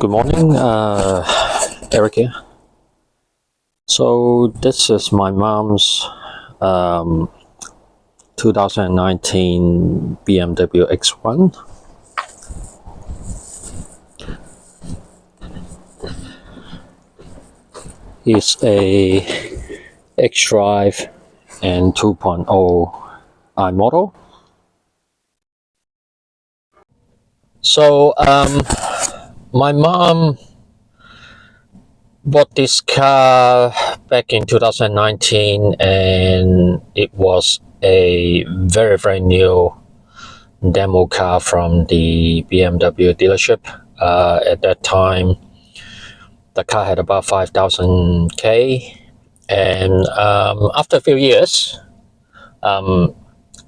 Good morning, Eric here. So this is my mom's 2019 BMW X1. It's a X-Drive and 2.0 I model. So my mom bought this car back in 2019, and it was a very new demo car from the BMW dealership. At that time, the car had about 5,000 K, and after a few years,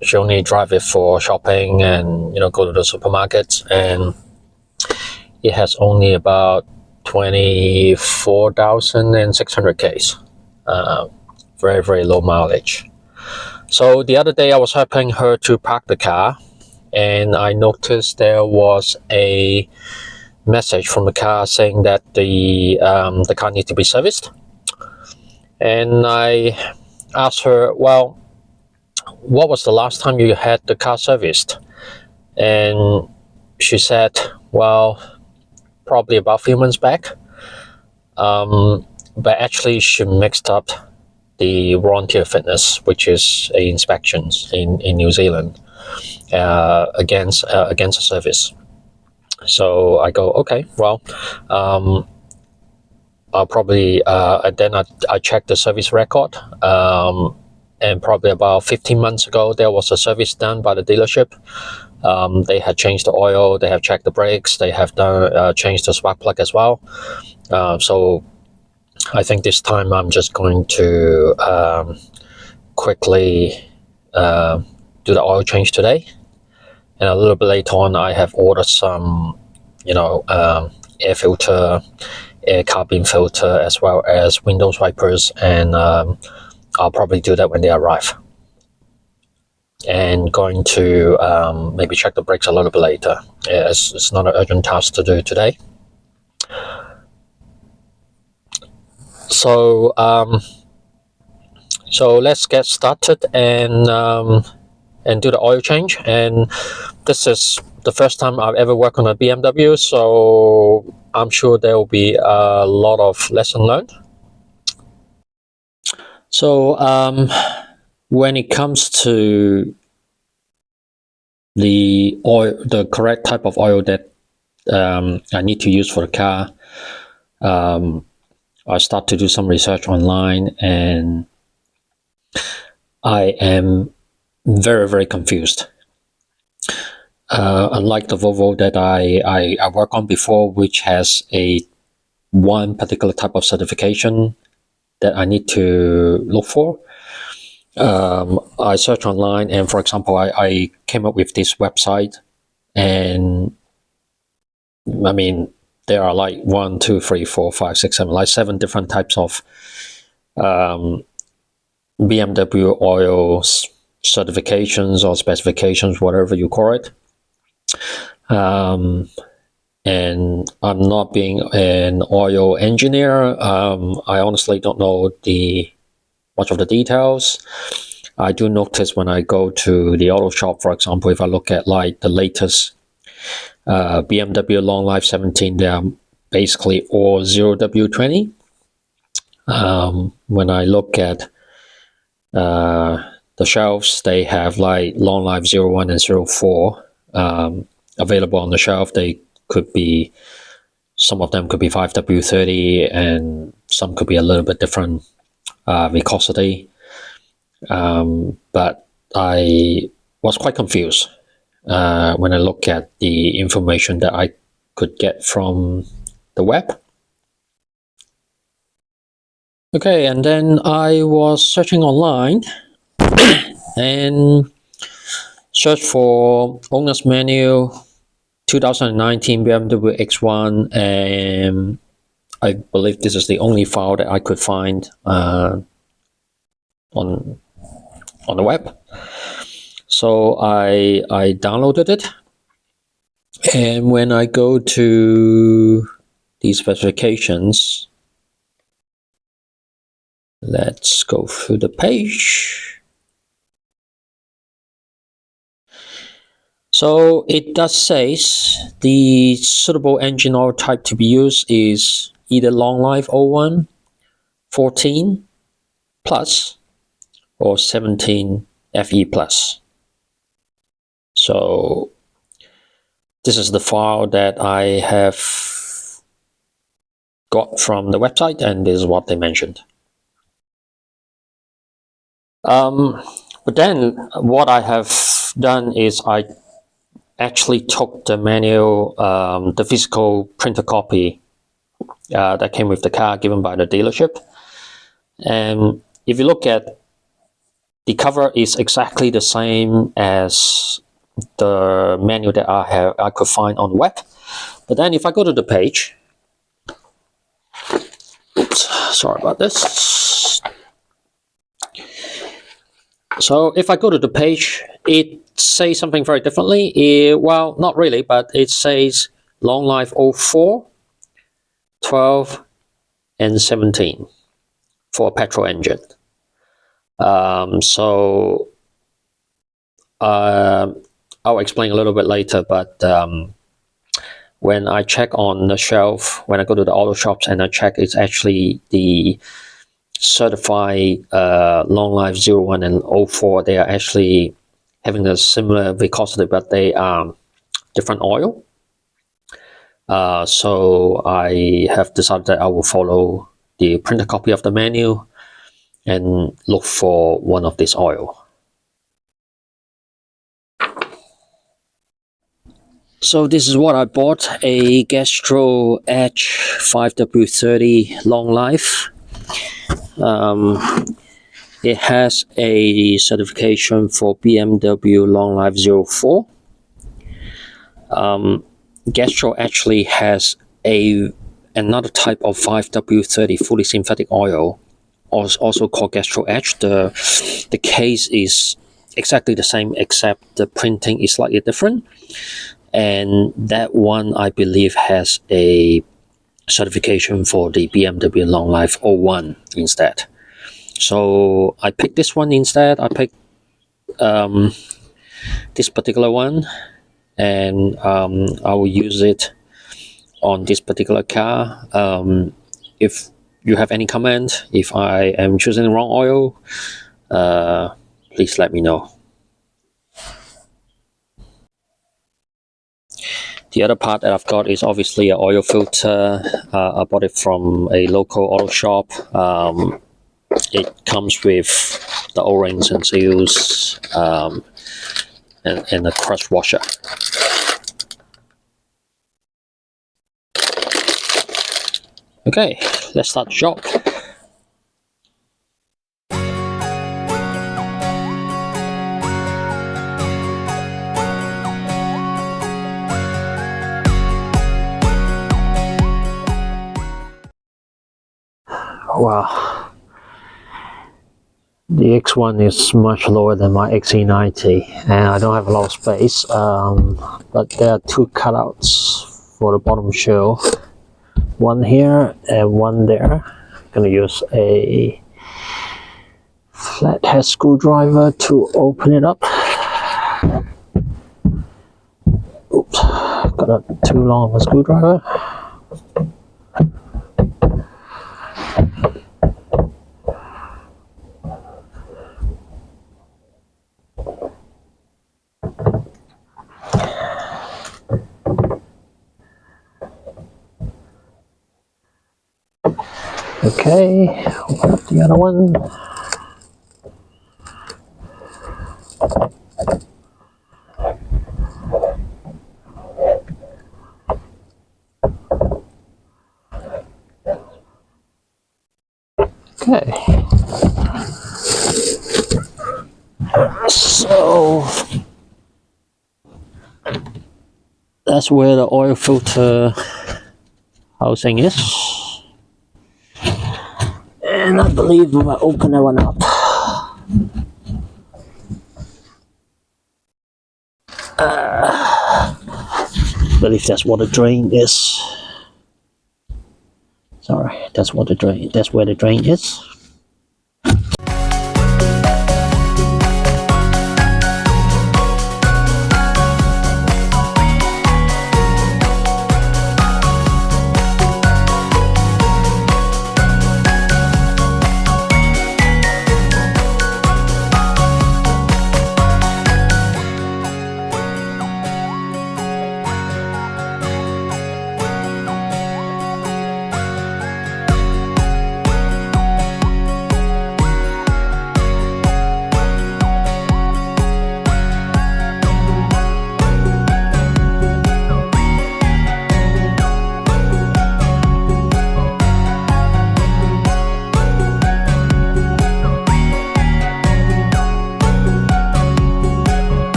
she only drive it for shopping and go to the supermarkets, and it has only about 24,600 Ks. Very low mileage. So the other day I was helping her to park the car, and I noticed there was a message from the car saying that the car needs to be serviced. And I asked her, well, what was the last time you had the car serviced? And she said, well, probably about a few months back. But actually she mixed up the warranty of fitness, which is a inspections in New Zealand, against a service. So I go, okay, well, I'll probably then I checked the service record, and probably about 15 months ago there was a service done by the dealership. They had changed the oil, they have checked the brakes, they have done changed the spark plug as well. So I think this time I'm just going to quickly do the oil change today, and a little bit later on I have ordered some air filter, air cabin filter, as well as windows wipers, and I'll probably do that when they arrive, and going to maybe check the brakes a little bit later. It's not an urgent task to do today. So so let's get started and do the oil change. And this is the first time I've ever worked on a BMW, so I'm sure there will be a lot of lesson learned. So when it comes to the oil, the correct type of oil that I need to use for the car, I start to do some research online, and I am very confused. Unlike the Volvo that I worked on before, which has one particular type of certification that I need to look for, I searched online, and for example, I came up with this website, and I mean, there are like 1, 2, 3, 4, 5, 6, 7, like 7 different types of BMW oil certifications or specifications, whatever you call it. And I'm not being an oil engineer. I honestly don't know much of the details. I do notice when I go to the auto shop, for example, if I look at like the latest BMW Long Life 17, they are basically all 0W20. When I look at the shelves, they have like Long Life 01 and 04 available on the shelf. They could be, some of them could be 5W30, and some could be a little bit different viscosity. But I was quite confused when I look at the information that I could get from the web. Okay, and then I was searching online and searched for owner's manual 2019 BMW X1, and I believe this is the only file that I could find on the web. So I downloaded it, and when I go to these specifications. Let's go through the page. So it does say the suitable engine oil type to be used is either long life 01, 14 plus, or 17 FE plus. So this is the file that I have got from the website, and this is what they mentioned. But then what I have done is I actually took the manual, the physical printer copy that came with the car given by the dealership. And if you look at the cover, is exactly the same as the manual that I could find on the web. But then if I go to the page, oops, sorry about this. So if I go to the page, it says something very differently. Well, not really, but it says long life 04, 12, and 17 for a petrol engine. So I'll explain a little bit later, but when I check on the shelf, when I go to the auto shops and I check, it's actually the certified long life 01 and 04. They are actually having a similar viscosity, but they are different oil. So I have decided that I will follow the printed copy of the menu and look for one of this oil. So this is what I bought, a Gastro Edge 5W30 long life. It has a certification for BMW long life 04. Gastro actually has another type of 5W30 fully synthetic oil, also called Gastro Edge. The case is exactly the same, except the printing is slightly different. And that one, I believe, has a certification for the BMW long life 01 instead. So I picked this one instead. I picked this particular one, and I will use it on this particular car. If you have any comment, if I am choosing the wrong oil, please let me know. The other part that I've got is obviously an oil filter. I bought it from a local auto shop. It comes with the O-rings and seals, and a crush washer. Okay, let's start the job. Wow, the X1 is much lower than my XC90, and I don't have a lot of space, but there are two cutouts for the bottom shell, one here and one there. I'm gonna use a flathead screwdriver to open it up. Oops, got a too long of a screwdriver. Okay, open up the other one. Okay, so that's where the oil filter housing is, and I believe if I open that one up, I believe that's what the drain is. Sorry, that's where the drain is.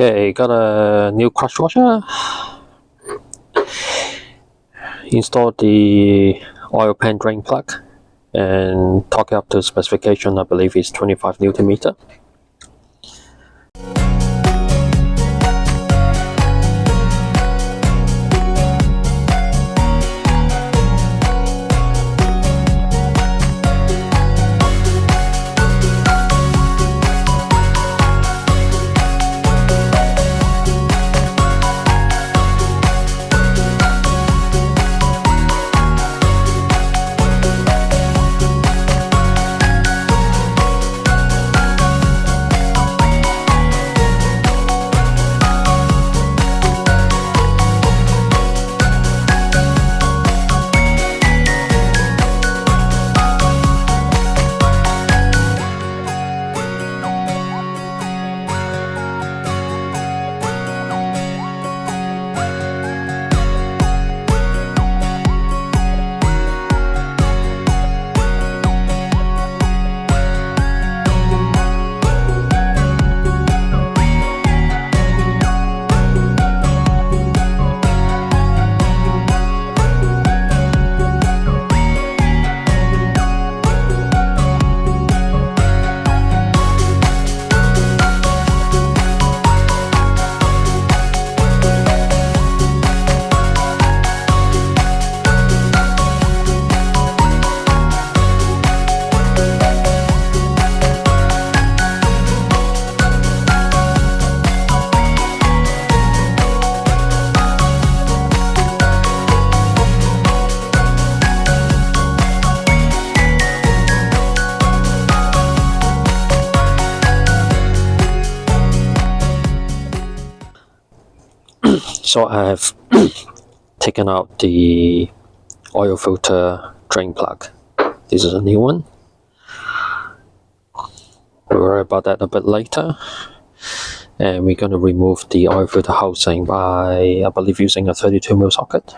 Okay, got a new clutch washer. Installed the oil pan drain plug and torque it up to specification. I believe it's 25 Newton meter. So I have taken out the oil filter drain plug. This is a new one. We'll worry about that a bit later. And we're going to remove the oil filter housing by, I believe, using a 32mm socket.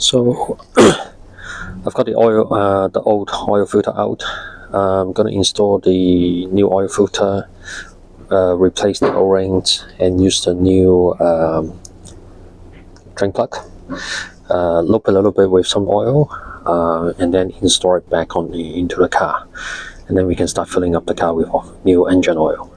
So I've got the old oil filter out. I'm going to install the new oil filter, replace the O-rings, and use the new drain plug. Loop a little bit with some oil, and then install it back into the car, and then we can start filling up the car with new engine oil.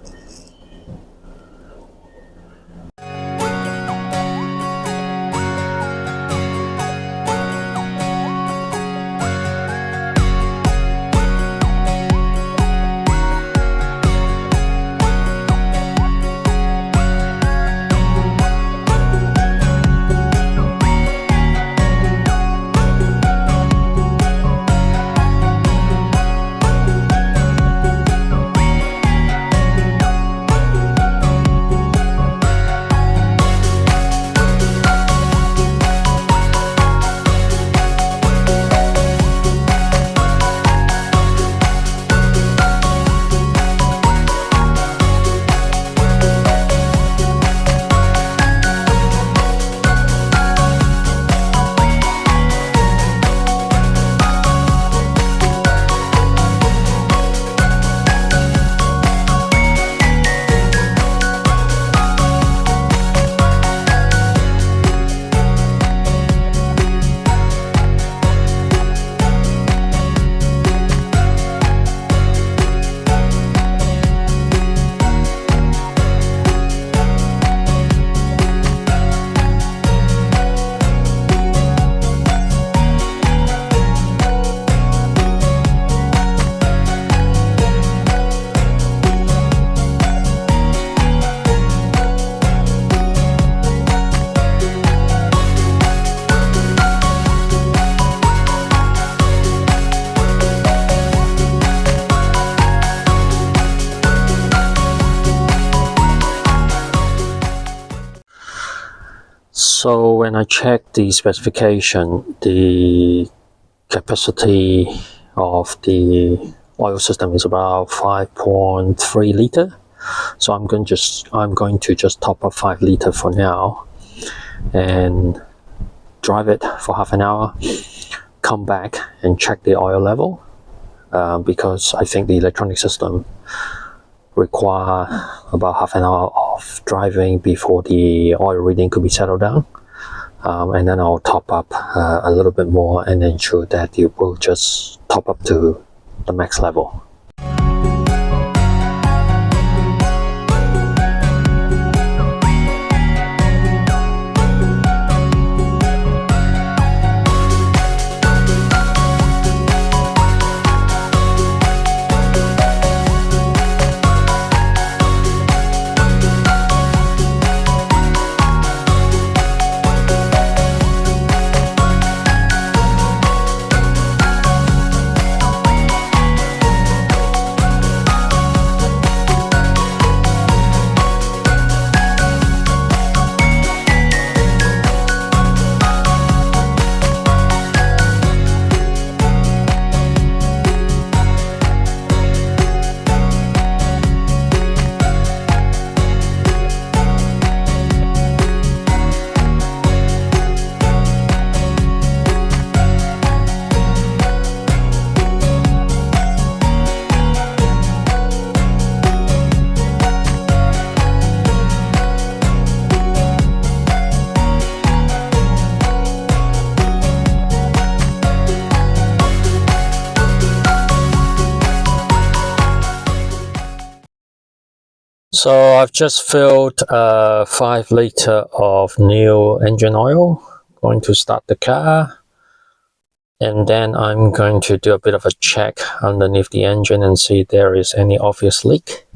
So when I checked the specification, the capacity of the oil system is about 5.3 liter. So I'm going to just top up 5 liter for now and drive it for half an hour, come back and check the oil level, because I think the electronic system require about half an hour of driving before the oil reading could be settled down. And then I'll top up a little bit more and ensure that it will just top up to the max level. So I've just filled 5 liter of new engine oil. Going to start the car, and then I'm going to do a bit of a check underneath the engine and see if there is any obvious leak.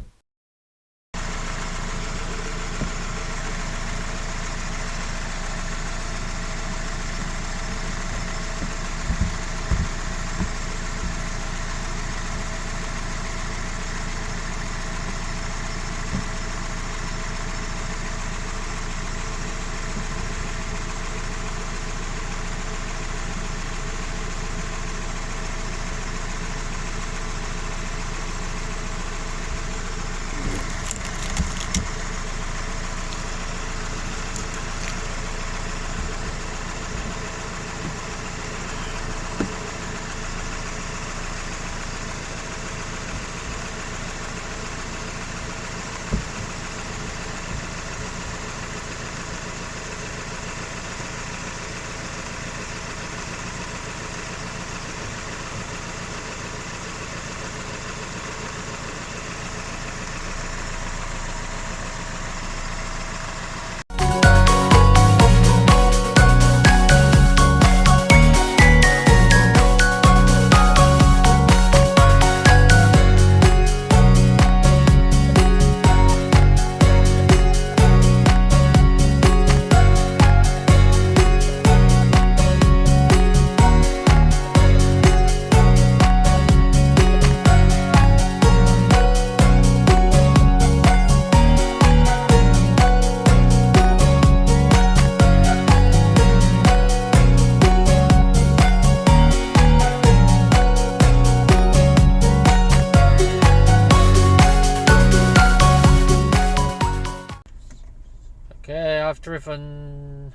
Okay, I've driven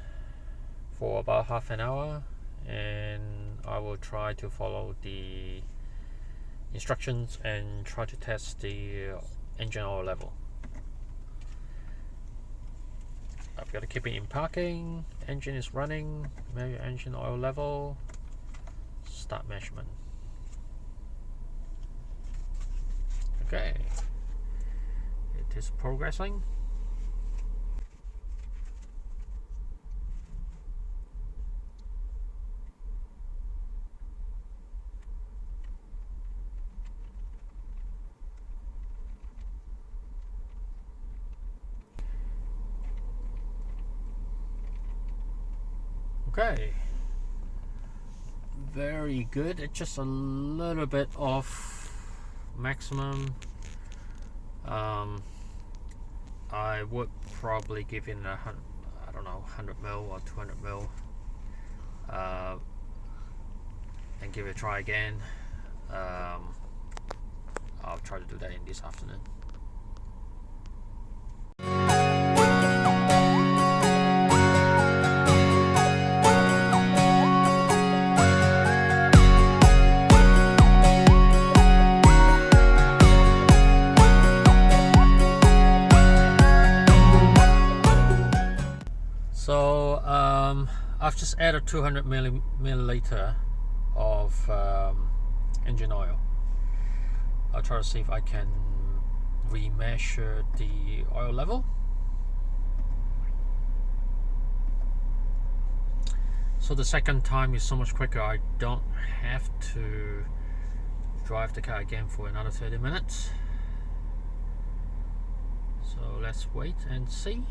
for about half an hour and I will try to follow the instructions and try to test the engine oil level. I've got to keep it in parking, engine is running, measure engine oil level, start measurement. Okay, it is progressing. Okay, very good. It's just a little bit off maximum. I would probably give it I don't know, 100ml or 200ml, and give it a try again. I'll try to do that in this afternoon. So I've just added 200 milliliter of engine oil. I'll try to see if I can remeasure the oil level. So the second time is so much quicker. I don't have to drive the car again for another 30 minutes. So let's wait and see.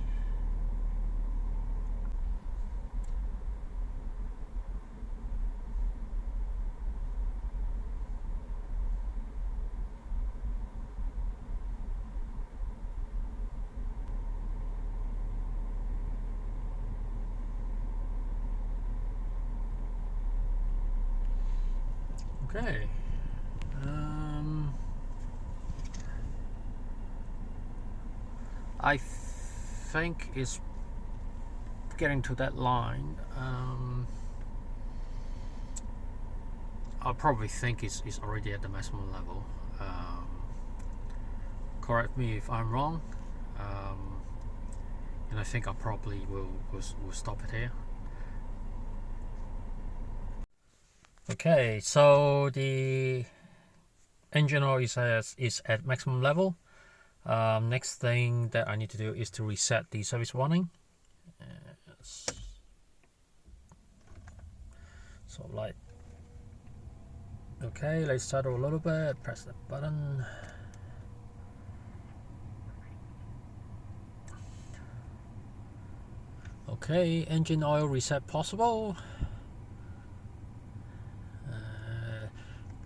Okay. I think it's getting to that line. I probably think it's already at the maximum level. Correct me if I'm wrong. And I think I probably will stop it here. Okay, so the engine oil is at maximum level. Next thing that I need to do is to reset the service warning. So like, okay, let's start a little bit, press the button. Okay, engine oil reset possible.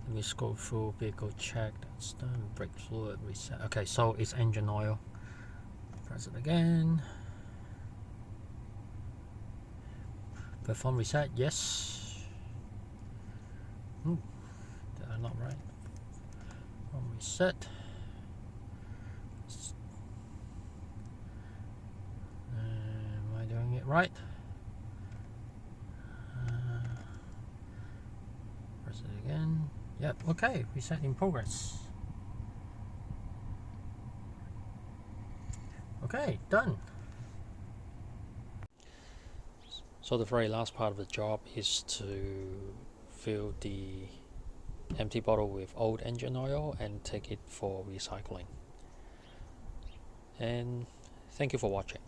Let me scroll through vehicle check, that's done, brake fluid reset. Okay, so it's engine oil. Press it again. Perform reset, yes. Ooh, did I not right? Perform reset. Am I doing it right? Press it again. Yep, okay, reset in progress. Okay, done. So the very last part of the job is to fill the empty bottle with old engine oil and take it for recycling. And thank you for watching.